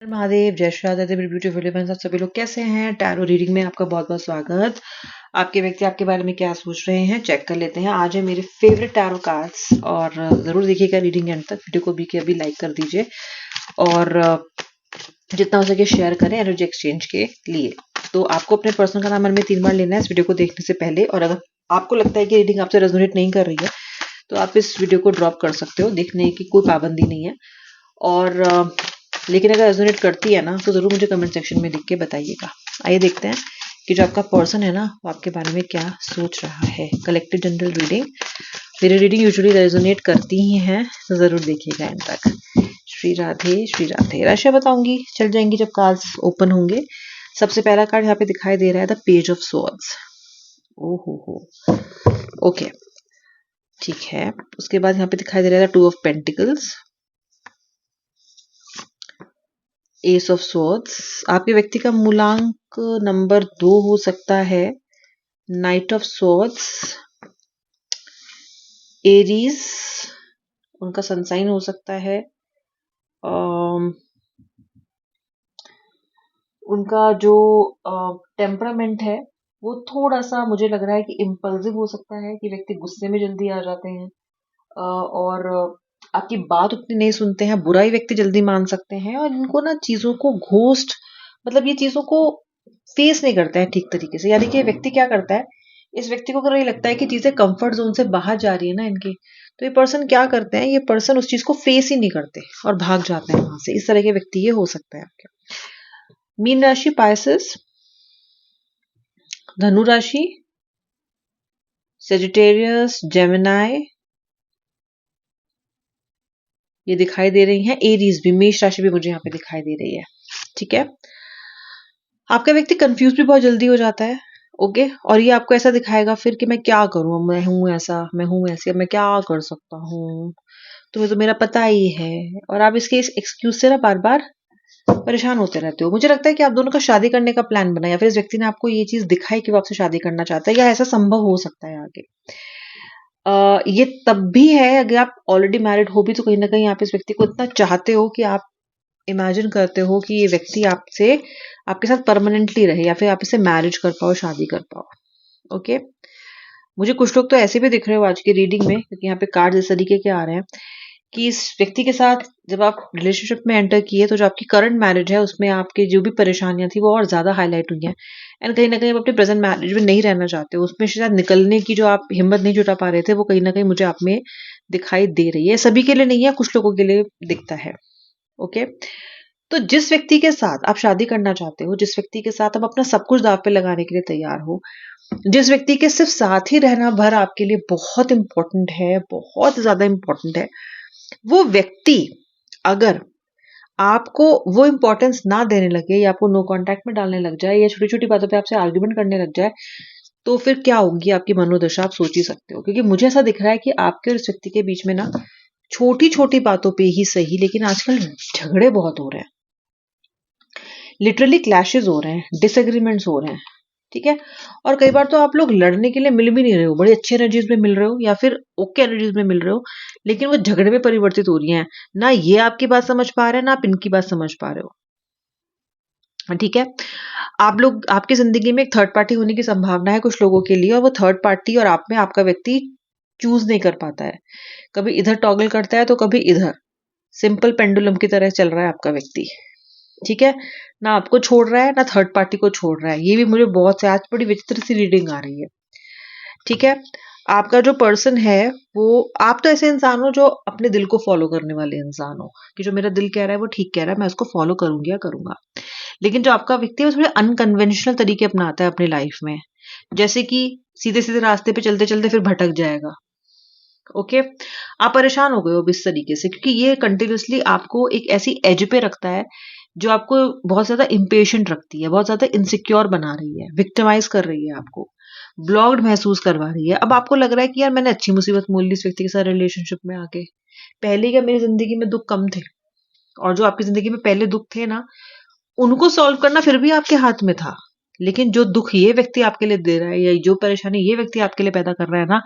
महादेव, जय श्री राधे मेरे beautiful events. आप सभी लोग कैसे हैं? टैरो रीडिंग में आपका बहुत बहुत स्वागत। आपके व्यक्ति आपके बारे में क्या सोच रहे हैं चेक कर लेते हैं। आज है मेरे फेवरेट टैरो कार्ड्स और जरूर देखिएगा रीडिंग एंड तक। वीडियो को भी के अभी लाइक कर दीजिए और जितना हो सके शेयर करें एनर्जी एक्सचेंज के लिए। तो आपको अपने पर्सन का नाम मन में 3 बार लेना है इस वीडियो को देखने से पहले। और अगर आपको लगता है कि रीडिंग आपसे रेजोनेट नहीं कर रही है तो आप इस वीडियो को ड्रॉप कर सकते हो, देखने की कोई पाबंदी नहीं है। और लेकिन अगर रेजोनेट करती है ना तो जरूर मुझे कमेंट सेक्शन में लिख के बताइएगा। आइए देखते हैं कि जो आपका पर्सन है ना वो आपके बारे में क्या सोच रहा है। कलेक्टिव जनरल रीडिंग, मेरी रीडिंग यूजुअली रेजोनेट करती ही हैं तो जरूर देखिएगा एंड तक। श्री राधे राशियां बताऊंगी, चल जाएंगी जब कार्ड्स ओपन होंगे। सबसे पहला कार्ड यहाँ पे दिखाई दे रहा है द पेज ऑफ स्वॉर्ड्स। ओहो, ओके, ठीक है। उसके बाद यहाँ पे दिखाई दे रहा है two of pentacles, S of swords. आपके व्यक्ति का मूलांक नंबर 2 हो सकता है। नाइट ऑफ स्वॉर्ड्स, एरीज उनका सनसाइन हो सकता है। उनका जो टेम्परामेंट है वो थोड़ा सा मुझे लग रहा है कि इम्पल्सिव हो सकता है, कि व्यक्ति गुस्से में जल्दी आ जाते हैं और आपकी बात उतनी नहीं सुनते हैं। बुरा ही व्यक्ति जल्दी मान सकते हैं और इनको ना चीजों को घोस्ट, मतलब ये चीजों को फेस नहीं करता है ठीक तरीके से। यानी कि ये व्यक्ति क्या करता है, इस व्यक्ति को अगर ये लगता है कि चीजें कंफर्ट जोन से बाहर जा रही है ना इनकी, तो ये पर्सन क्या करते हैं, ये पर्सन उस चीज को फेस ही नहीं करते और भाग जाते हैं वहां से। इस तरह के व्यक्ति ये हो सकता है आपके। मीन राशि पाइसेस, धनु राशि, सेजिटेरियस, जेमिनाई ये दिखाई दे रही हैं। एरीज भी, मेष राशि भी मुझे यहाँ पे दिखाई दे रही है। ठीक है, आपका व्यक्ति कंफ्यूज भी बहुत जल्दी हो जाता है। ओके, और ये आपको ऐसा दिखाएगा फिर कि मैं क्या करूं, मैं हूं ऐसा, मैं हूं ऐसी, अब मैं क्या कर सकता हूँ, तुम्हें तो मेरा पता ही है। और आप इसके इस एक्सक्यूज से ना बार बार परेशान होते रहते हो। मुझे लगता है कि आप दोनों का शादी करने का प्लान बना, या फिर इस व्यक्ति ने आपको ये चीज दिखाई कि वो आपसे शादी करना चाहता है, या ऐसा संभव हो सकता है आगे। ये तब भी है अगर आप ऑलरेडी मैरिड हो भी, तो कहीं ना कहीं आप इस व्यक्ति को इतना चाहते हो कि आप इमेजिन करते हो कि ये व्यक्ति आपसे, आपके साथ परमानेंटली रहे, या फिर आप इसे मैरिज कर पाओ, शादी कर पाओ। ओके, मुझे कुछ लोग तो ऐसे भी दिख रहे हो आज की रीडिंग में, क्योंकि यहाँ पे कार्ड इस तरीके के आ रहे हैं कि इस व्यक्ति के साथ जब आप रिलेशनशिप में एंटर किए तो जो आपकी करंट मैरिज है उसमें आपकी जो भी परेशानियां थी वो और ज्यादा हाईलाइट हुई हैं। एंड कहीं ना कहीं आप अपने प्रेजेंट मैरिज में नहीं रहना चाहते हो, उसमें शायद निकलने की जो आप हिम्मत नहीं जुटा पा रहे थे, वो कहीं ना कहीं मुझे आप में दिखाई दे रही है। सभी के लिए नहीं है, कुछ लोगों के लिए दिखता है। ओके, तो जिस व्यक्ति के साथ आप शादी करना चाहते हो, जिस व्यक्ति के साथ आप अपना सब कुछ दाव पे लगाने के लिए तैयार हो, जिस व्यक्ति के सिर्फ साथ ही रहना भर आपके लिए बहुत इंपॉर्टेंट है, बहुत ज्यादा इंपॉर्टेंट है, वो व्यक्ति अगर आपको वो इंपॉर्टेंस ना देने लगे, या आपको नो कांटेक्ट में डालने लग जाए, या छोटी छोटी बातों पे आपसे आर्ग्यूमेंट करने लग जाए, तो फिर क्या होगी आपकी मनोदशा, आप सोच ही सकते हो। क्योंकि मुझे ऐसा दिख रहा है कि आपके और इस व्यक्ति के बीच में ना छोटी छोटी बातों पे ही सही, लेकिन आजकल झगड़े बहुत हो रहे हैं, लिटरली क्लैशेस हो रहे हैं, डिसएग्रीमेंट्स हो रहे हैं। ठीक है, और कई बार तो आप लोग लड़ने के लिए मिल भी नहीं रहे हो, बड़ी अच्छी एनर्जीज में मिल रहे हो या फिर ओके एनर्जीज में मिल रहे हो, लेकिन वो झगड़े में परिवर्तित हो रही हैं। ना ये आपकी बात समझ पा रहे हैं, ना आप इनकी बात समझ पा रहे हो। ठीक है, आप लोग, आपकी जिंदगी में एक थर्ड पार्टी होने की संभावना है कुछ लोगों के लिए, और वो थर्ड पार्टी और आप में आपका व्यक्ति चूज नहीं कर पाता है। कभी इधर टॉगल करता है तो कभी इधर, सिंपल पेंडुलम की तरह चल रहा है आपका व्यक्ति। ठीक है, ना आपको छोड़ रहा है ना थर्ड पार्टी को छोड़ रहा है। ये भी मुझे बहुत से आज बड़ी विचित्र सी रीडिंग आ रही है। ठीक है, आपका जो पर्सन है वो, आप तो ऐसे इंसान हो जो अपने दिल को फॉलो करने वाले इंसान हो, कि जो मेरा दिल कह रहा है वो ठीक कह रहा है, मैं उसको फॉलो करूंगी या करूंगा। लेकिन जो आपका व्यक्ति है वो थोड़े अनकन्वेंशनल तरीके अपनाता है अपनी लाइफ में, जैसे कि सीधे सीधे रास्ते पे चलते चलते फिर भटक जाएगा। ओके, आप परेशान हो गए हो इस तरीके से, क्योंकि ये कंटिन्यूसली आपको एक ऐसी एज पे रखता है जो आपको बहुत ज्यादा इम्पेशेंट रखती है, बहुत ज्यादा इनसिक्योर बना रही है, विक्टिमाइज कर रही है, आपको ब्लॉक्ड महसूस करवा रही है। अब आपको लग रहा है कि यार मैंने अच्छी मुसीबत मोल ली इस व्यक्ति के साथ रिलेशनशिप में आके। पहले क्या मेरी जिंदगी में दुख कम थे, और जो आपकी जिंदगी में पहले दुख थे ना, उनको सॉल्व करना फिर भी आपके हाथ में था। लेकिन जो दुख ये व्यक्ति आपके लिए दे रहा है, या जो परेशानी ये व्यक्ति आपके लिए पैदा कर रहा है ना,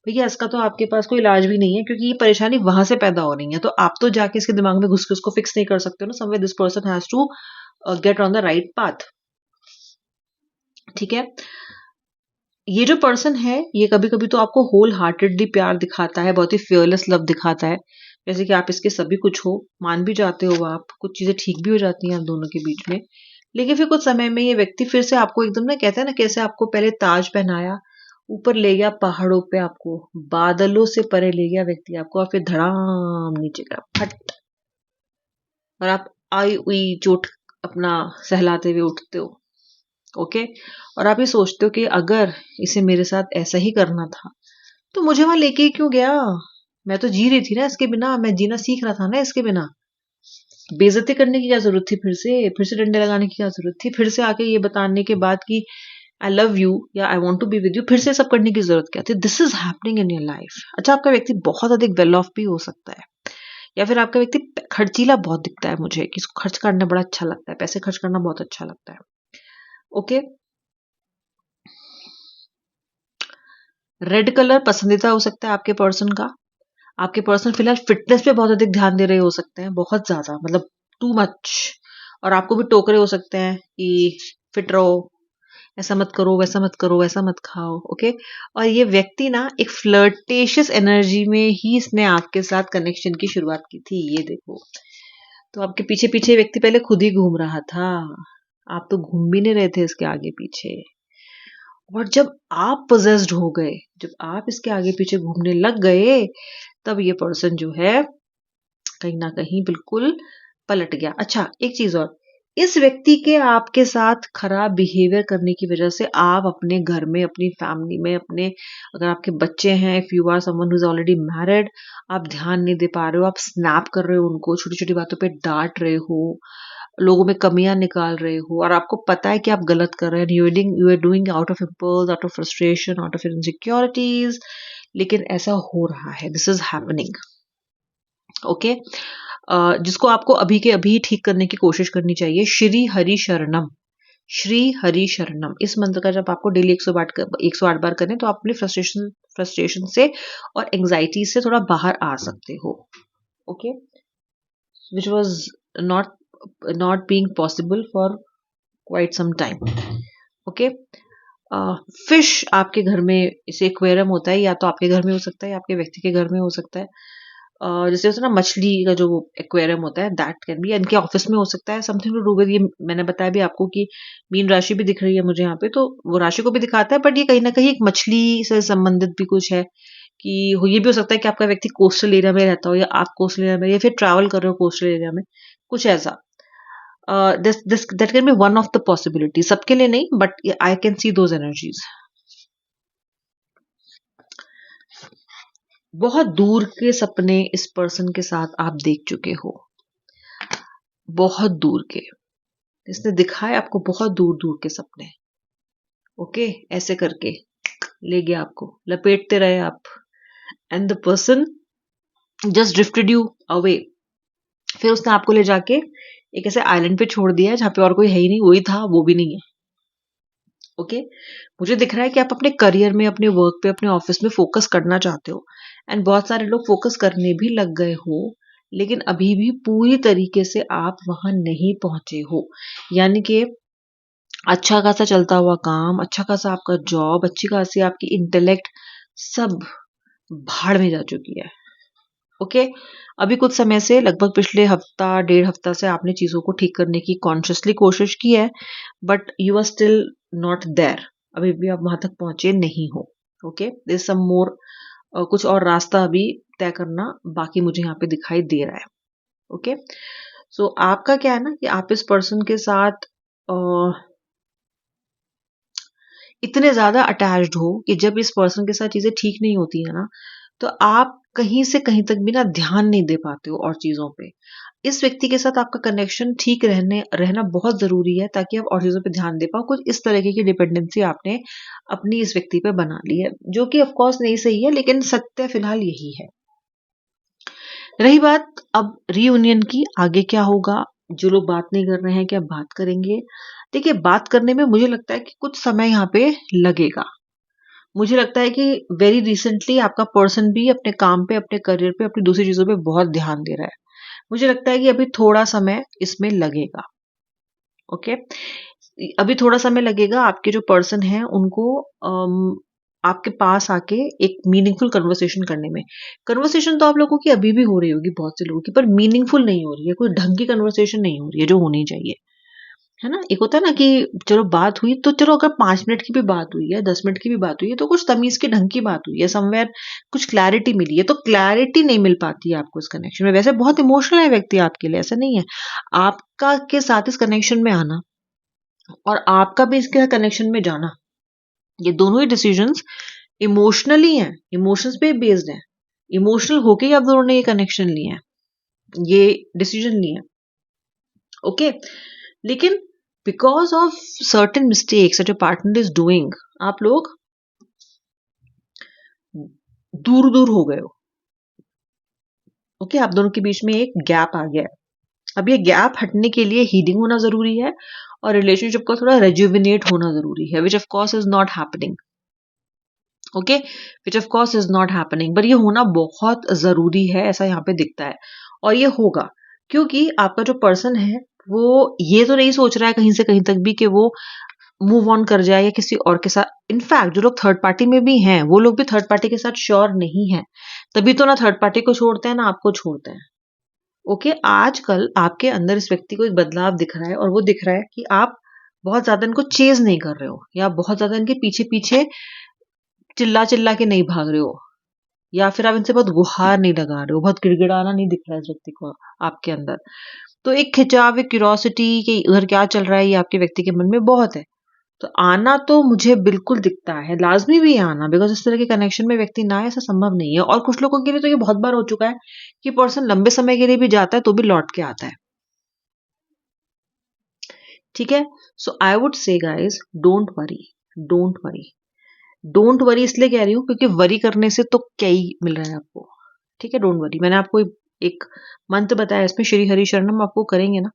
भैया इसका तो आपके पास कोई इलाज भी नहीं है, क्योंकि ये परेशानी वहां से पैदा हो रही है, तो आप तो जाके इसके दिमाग में घुस के उसको फिक्स नहीं कर सकते हो ना। Somewhere this person has to get on the right path. ठीक है, ये जो पर्सन है ये कभी कभी तो आपको होल हार्टेडली प्यार दिखाता है, बहुत ही फियरलेस लव दिखाता है, जैसे कि आप इसके सभी कुछ हो, मान भी जाते हो, आप कुछ चीजें ठीक भी हो जाती हैं आप दोनों के बीच में। लेकिन फिर कुछ समय में ये व्यक्ति फिर से आपको एकदम ना, कहते हैं ना, कैसे आपको पहले ताज पहनाया, ऊपर ले गया पहाड़ों पे, आपको बादलों से परे ले गया व्यक्ति आपको, और फिर धड़ाम नीचे का फट, और आप आई हुई चोट अपना सहलाते हुए उठते हो। ओके, और आप ये सोचते हो कि अगर इसे मेरे साथ ऐसा ही करना था तो मुझे वहां लेके ही क्यों गया, मैं तो जी रही थी ना इसके बिना, मैं जीना सीख रहा था ना इसके बिना, बेइज्जती करने की क्या जरूरत थी, फिर से डंडे लगाने की क्या जरूरत थी, फिर से आके ये बताने के बाद कि आई लव यू या I want to be with you, फिर से सब करने की जरूरत क्या थी। This is happening in your life. अच्छा, आपका व्यक्ति बहुत अधिक वेल ऑफ भी हो सकता है, या फिर आपका व्यक्ति खर्चीला बहुत दिखता है मुझे, कि इसको खर्च करना बड़ा अच्छा लगता है, पैसे खर्च करना बहुत अच्छा लगता है। ओके, रेड कलर पसंदीदा हो सकता है आपके पर्सन का। आपके पर्सन फिलहाल फिटनेस पे बहुत अधिक ध्यान दे रहे हो सकते हैं, बहुत ज्यादा, मतलब टू मच, और आपको भी टोक रहे हो सकते हैं कि फिट रहो, ऐसा मत करो, वैसा मत करो, वैसा मत खाओ। ओके, और ये व्यक्ति ना एक फ्लर्टेशियस एनर्जी में ही इसने आपके साथ कनेक्शन की शुरुआत की थी, ये देखो। तो आपके पीछे पीछे व्यक्ति पहले खुद ही घूम रहा था, आप तो घूम भी नहीं रहे थे इसके आगे पीछे। और जब आप पोजेस्ड हो गए, जब आप इसके आगे पीछे घूमने लग गए, तब ये पर्सन जो है कहीं ना कहीं बिल्कुल पलट गया। अच्छा, एक चीज और, इस व्यक्ति के आपके साथ खराब बिहेवियर करने की वजह से आप अपने घर में, अपनी फैमिली में, अपने, अगर आपके बच्चे हैं, if you are someone who is already married, आप ध्यान नहीं दे पा रहे हो, आप स्नैप कर रहे हो उनको, छोटी छोटी बातों पे डांट रहे हो, लोगों में कमियां निकाल रहे हो, और आपको पता है कि आप गलत कर रहे हैं, you are doing out of impulse, out of frustration, out of insecurities, लेकिन ऐसा हो रहा है, दिस इज हैपनिंग। ओके, जिसको आपको अभी के अभी ठीक करने की कोशिश करनी चाहिए। श्री हरि शरणम, श्री हरि शरणम, इस मंत्र का जब आपको डेली 108 बार करें तो आप अपने फ्रस्ट्रेशन से और एंजाइटी से थोड़ा बाहर आ सकते हो। Okay, which was not not being possible for quite some time. Okay, fish आपके घर में, इसे एक्वेरियम होता है, या तो आपके घर में हो सकता है या आपके व्यक्ति के घर में हो सकता है। जैसे होता है ना मछली का जो एक्वेरियम होता है, दैट कैन बी, इनके ऑफिस में हो सकता है, समथिंग टू डू विद, ये मैंने बताया भी आपको कि मीन राशि भी दिख रही है मुझे यहाँ पे, तो वो राशि को भी दिखाता है, बट ये कहीं ना कहीं एक मछली से संबंधित भी कुछ है, कि ये भी हो सकता है कि आपका व्यक्ति कोस्टल एरिया में रहता हो, या आप कोस्टल एरिया में, या फिर ट्रैवल कर रहे हो कोस्टल एरिया में, कुछ ऐसा। This that can be one of the possibility, सबके लिए नहीं, but I can see those energies. बहुत दूर के सपने इस पर्सन के साथ आप देख चुके हो, बहुत दूर के, इसने दिखाए आपको बहुत दूर दूर के सपने। ओके, ऐसे करके ले गया आपको, लपेटते रहे आप, and the person just drifted you away. फिर उसने आपको ले जाके एक ऐसे आइलैंड पे छोड़ दिया है जहां पे और कोई है ही नहीं, वही था वो भी नहीं है। ओके, मुझे दिख रहा है कि आप अपने करियर में, अपने वर्क पे, अपने ऑफिस में फोकस करना चाहते हो, एंड बहुत सारे लोग फोकस करने भी लग गए हो, लेकिन अभी भी पूरी तरीके से आप वहां नहीं पहुंचे हो। यानी कि अच्छा खासा चलता हुआ काम, अच्छा खासा आपका जॉब, अच्छी खासी आपकी इंटेलेक्ट, सब भाड़ में जा चुकी है। ओके, अभी कुछ समय से, लगभग पिछले हफ्ता 1.5 हफ्ता से आपने चीजों को ठीक करने की कॉन्शियसली कोशिश की है, but you are still not there, अभी भी आप वहां तक पहुंचे नहीं हो। Okay, there is some more, कुछ और रास्ता अभी तय करना बाकी मुझे यहाँ पे दिखाई दे रहा है। ओके, सो आपका क्या है ना, कि आप इस पर्सन के साथ इतने ज्यादा अटैच्ड हो कि जब इस पर्सन के साथ चीजें ठीक नहीं होती है ना, तो आप कहीं से कहीं तक भी ना ध्यान नहीं दे पाते हो और चीजों पे। इस व्यक्ति के साथ आपका कनेक्शन ठीक रहना बहुत जरूरी है, ताकि आप और चीजों पे ध्यान दे पाओ। कुछ इस तरीके की डिपेंडेंसी आपने अपनी इस व्यक्ति पे बना ली है, जो कि ऑफ कोर्स नहीं सही है, लेकिन सत्य फिलहाल यही है। रही बात अब रीयूनियन की, आगे क्या होगा, जो लोग बात नहीं कर रहे हैं क्या बात करेंगे। देखिए, बात करने में मुझे लगता है कि कुछ समय यहाँ पे लगेगा, मुझे लगता है कि वेरी रिसेंटली आपका पर्सन भी अपने काम पे, अपने करियर पे, अपनी दूसरी चीजों पे बहुत ध्यान दे रहा है। मुझे लगता है कि अभी थोड़ा समय इसमें लगेगा। ओके, अभी थोड़ा समय लगेगा आपके जो पर्सन है उनको आपके पास आके एक मीनिंगफुल कन्वर्सेशन करने में। कन्वर्सेशन तो आप लोगों की अभी भी हो रही होगी बहुत से लोगों की, पर मीनिंगफुल नहीं हो रही है, कोई ढंग की कन्वर्सेशन नहीं हो रही है जो होनी चाहिए, है ना। एक होता है ना कि चलो बात हुई तो चलो, अगर 5 मिनट की भी बात हुई है, 10 मिनट की भी बात हुई है, तो कुछ तमीज के ढंग की बात हुई है, समवेयर कुछ क्लैरिटी मिली है। तो क्लैरिटी नहीं मिल पाती है आपको इस कनेक्शन में। वैसे बहुत इमोशनल है व्यक्ति आपके लिए, ऐसा नहीं है। आपका के साथ इस कनेक्शन में आना और आपका भी इसके कनेक्शन में जाना, ये दोनों ही डिसीजंस इमोशनली हैं, इमोशंस पे बेस्ड हैं। इमोशनल होके ही आप दोनों ने ये कनेक्शन लिए हैं, ये डिसीजन लिए हैं। ओके, लेकिन because of certain mistakes that your partner is doing, आप लोग दूर दूर हो गए हो। ओके, आप दोनों के बीच में एक गैप आ गया है। अब ये गैप हटने के लिए हीलिंग होना जरूरी है और रिलेशनशिप का थोड़ा रेजुविनेट होना जरूरी है, which of course is not happening. Okay, which of course is not happening, पर ये होना बहुत जरूरी है, ऐसा यहाँ पे दिखता है। और ये होगा क्योंकि आपका जो पर्सन है वो ये तो नहीं सोच रहा है कहीं से कहीं तक भी कि वो मूव ऑन कर जाए या किसी और के साथ। इनफैक्ट जो लोग थर्ड पार्टी में भी हैं वो लोग भी थर्ड पार्टी के साथ श्योर नहीं है, तभी तो ना थर्ड पार्टी को छोड़ते हैं ना आपको छोड़ते हैं। ओके, आजकल आपके अंदर इस व्यक्ति को एक बदलाव दिख रहा है और वो दिख रहा है कि आप बहुत ज्यादा इनको चेज नहीं कर रहे हो, या बहुत ज्यादा इनके पीछे पीछे चिल्ला चिल्ला के नहीं भाग रहे हो, या फिर आप इनसे बहुत गुहार नहीं लगा रहे हो, बहुत गिड़गिड़ाना नहीं दिख रहा है इस व्यक्ति को आपके अंदर। तो एक खिंचाव, एक क्यूरोसिटी कि उधर क्या चल रहा है, ये आपके व्यक्ति के मन में बहुत है। तो आना तो मुझे बिल्कुल दिखता है, लाजमी भी है आना, बिकॉज इस तरह के कनेक्शन में व्यक्ति ना आए ऐसा संभव नहीं है। और कुछ लोगों के लिए तो ये बहुत बार हो चुका है कि पर्सन लंबे समय के लिए भी जाता है तो भी लौट के आता है। ठीक है, so I would say guys, don't worry, don't worry. Don't worry इसलिए कह रही हूँ क्योंकि वरी करने से तो क्या ही मिल रहा है आपको। ठीक है, डोंट वरी। मैंने आपको एक मंत्र बताया, इसमें श्री हरि शरणम आपको करेंगे ना,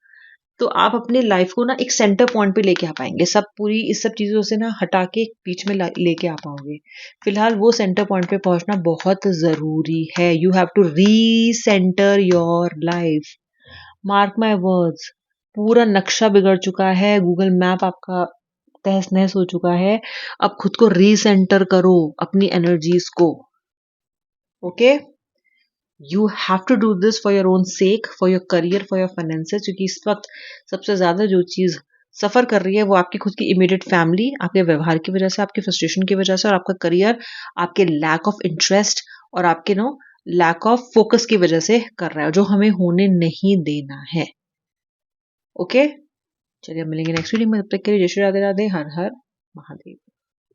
तो आप अपने लाइफ को ना एक सेंटर पॉइंट पे लेके आ पाएंगे। सब पूरी इस सब चीजों से ना हटा के एक बीच में लेके आ पाओगे। फिलहाल वो सेंटर पॉइंट पे पहुंचना बहुत जरूरी है। You have to recenter your life. Mark my words, पूरा नक्शा बिगड़ चुका है, गूगल मैप आपका तहस नहस हो चुका है। अब खुद को रीसेंटर करो, अपनी एनर्जीज को। Okay, you have to do this for your own sake, for your career, for your finances. क्योंकि इस वक्त सबसे ज्यादा जो चीज सफर कर रही है वो आपकी खुद की इमीडिएट फैमिली, आपके व्यवहार की वजह से, आपके फ्रस्ट्रेशन की वजह से, और आपका करियर आपके लैक ऑफ इंटरेस्ट और आपके नो लैक ऑफ फोकस की वजह से कर रहा है, जो हमें होने नहीं देना है। ओके, चलिए मिलेंगे नेक्स्ट वीडियो में। तब तक के लिए जय श्री राधे राधे, हर हर महादेव।